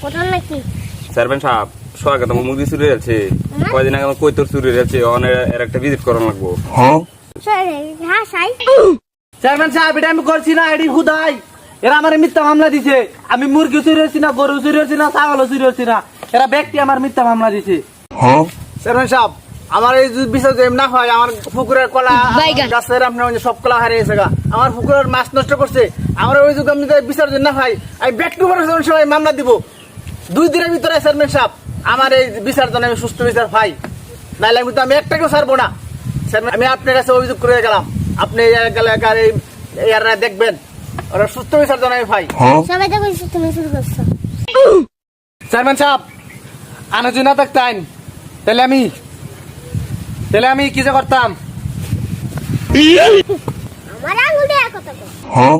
কোথাও নাকি চেয়ারম্যান সাহেব সোহাগে তোমার মুরগি চুরি হয়েছে কয়দিন আগে আমার কৈতর চুরি হয়েছে এর একটা ভিজিট করানো লাগবো। হ্যাঁ সাই চেয়ারম্যান সাহেব এটা আমি করছি না, এটি হুদাই এরা আমার মিথ্যা মামলা দিছে। আমি মুরগি চুরি হচ্ছি না, গরু চুরি হচ্ছি না, ছাগল চুরি হচ্ছি না, এরা ব্যক্তি আমার মিথ্যা মামলা দিছে। চেয়ারম্যান সাহেব আমার এই বিষয় যে না হয়, আমার পুকুরের কলা গাছের আপনার সব কলা হারিয়েছে গা, আমার পুকুরের মাছ নষ্ট করছে, আমার ওই যুগ আমি বিচার যে না হয় আমি ব্যক্তি সবাই মামলা দিব 2 দিনের ভিতরে। চেয়ারম্যান সাহেব আমার এই বিচার জন্য আমি সুস্থ বিচার পাই, নাহলে আমি একটাকেও ছাড়বো না। চেয়ারম্যান আমি আপনার কাছে অভিযোগ করে গেলাম, আপনি এলাকার এই দেখবেন ওরা সুস্থ বিচার জন্য আমি পাই। সবাই তো কইছিস তুমি শুরু করছো। চেয়ারম্যান সাহেব আনা যদি না থাকতেন তাহলে আমি কি যে করতাম। আমার আঙুল দিয়ে কথা কও।